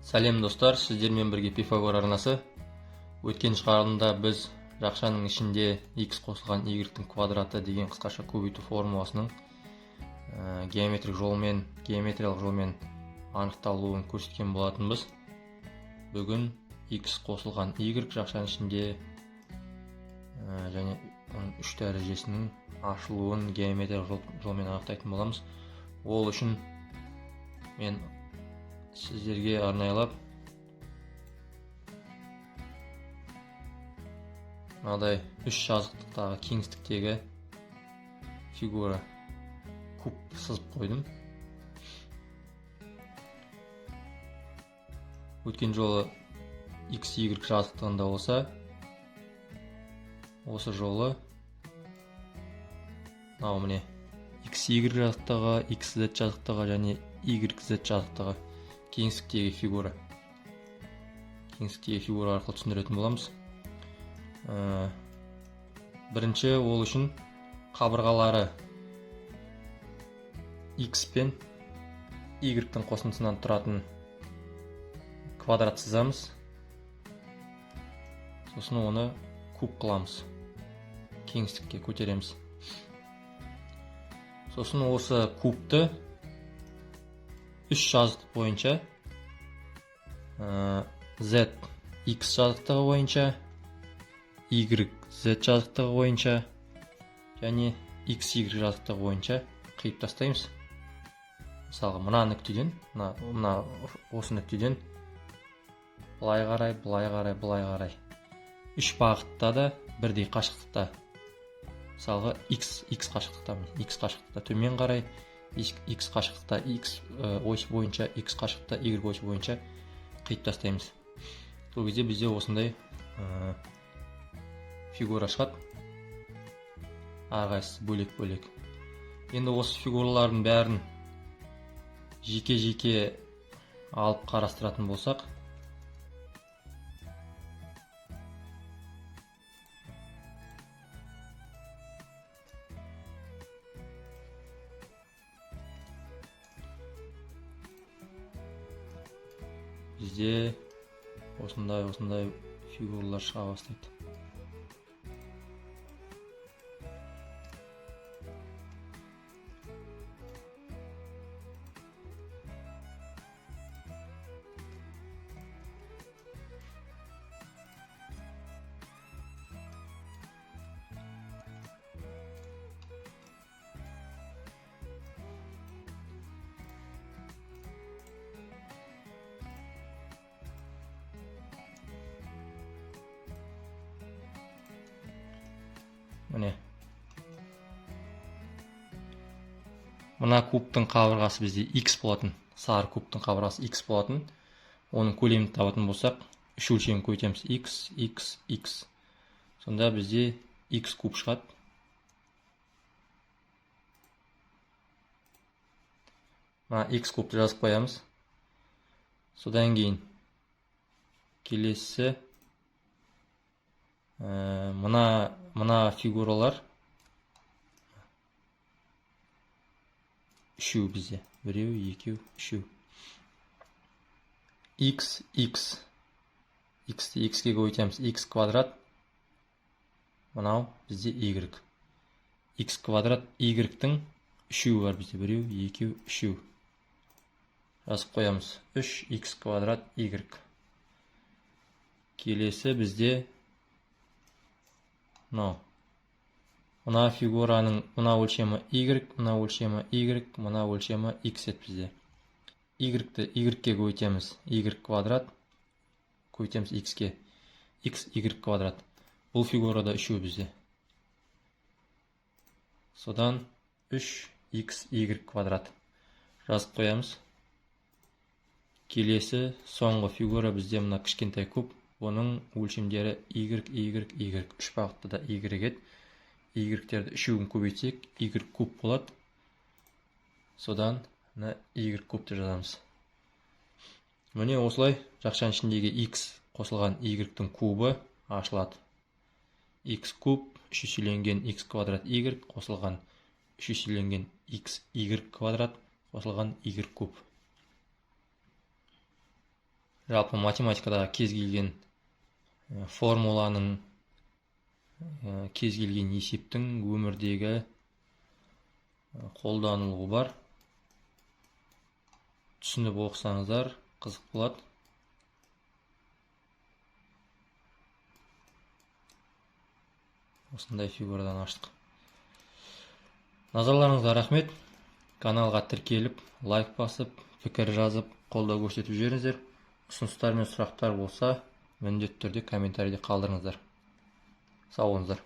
Сәлем достар, сіздермен бірге Пифагор арнасы. Өткен шығарылымда біз жақшаның ішінде x қосылған y-тің квадраты деген қысқаша көбейту формуласының геометриялық жолмен анықталуын көрсеткен болатынбыз. Бүгін x қосылған y жақшаның ішінде және оның 3 дәрежесінің ашылуын геометриялық жолмен анықтайтын боламыз. Ол үшін мен сіздерге арнайлап мынадай 3 жазықтықтағы кеңістіктегі фигура куб сызып қойдым. Өткен жолы x, y жазықтығында болса, осы жолы мынау міне x, y жазықтығы, x, z жазықтығы және y, z жазықтығы кеңістіктегі фигура арқылы түсіндіретін боламыз. Бірінші ол үшін қабырғалары x пен y-тің қосындысынан тұратын квадрат сызамыз. Сосын оны куб қыламыз, кеңістікке көтереміз. Сосын осы кубты 3 жазықтық бойынша z x жазықтығы бойынша, y z жазықтығы бойынша және x y жазықтығы бойынша қиып тастаймыз. Мысалы, мына нүктеден, осы нүктеден былай қарай 3 бағытта да бірдей қашықтықта. Мысалға, x қашықтықта төмен қарай, x қашықтықта x ось бойынша, x қашықтықта y ось бойынша қиып тастаймыз. Сол кезде бізде осындай фигура шығады. Әрқайсысы бөлек-бөлек. Енді осы фигуралардың бәрін жеке-жеке алып қарастыратын болсақ, бізде осындай фигуралар шыға бастайды. Міне, мына кубтың қабырғасы бізде x болатын, сары кубтың қабырғасы x болатын. Оның көлемін табатын болсақ, 3 өлшемін көйтеміз x. Сонда бізде x куб шығады. Мына x кубты жазып қоямыз. Содан кейін келесі мына фигуралар үшеу бізде. Біреу, екеу, үшеу. X'ті x'ке көйтеміз, x квадрат. Мынау бізде y. X квадрат y-тің үшеу бар бізде. Біреу, екеу, үшеу. Жазып қоямыз. 3x квадрат y. Келесі бізде мына фигураның мына өлшемі y, мына өлшемі y, мына өлшемі x ет бізде. Y-ті y-ке көйтеміз, y квадрат, көйтеміз x-ке, x y квадрат. Бұл фигурада үшеу бізде. Содан 3x y квадрат. Жазып қоямыз. Келесі соңғы фигура бізде мына кішкентай куб. Оның өлшемдері y. 3 бағытта да y ет. Y-терді үшеуін көбейтсек, y куб болады. Содан y кубты жазамыз. Міне осылай жақшаның ішіндегі x қосылған y-тің кубы ашылады. X куб 3 x квадрат y қосылған 3 x y квадрат қосылған y куб. жалпы математикадағы кез келген формуланың, кез келген есептің өмірдегі қолданылуы бар. Түсініп оқысаңыздар қызық болады. Осындай фигурадан аштық. Назарларыңызға рахмет. Каналға тіркеліп, лайк басып, пікір жазып, қолдау көрсетіп жіберіңіздер. Ұсыныстар мен сұрақтар болса, міндетті түрде комментарийде қалдырыңыздар. Сау болыңыздар.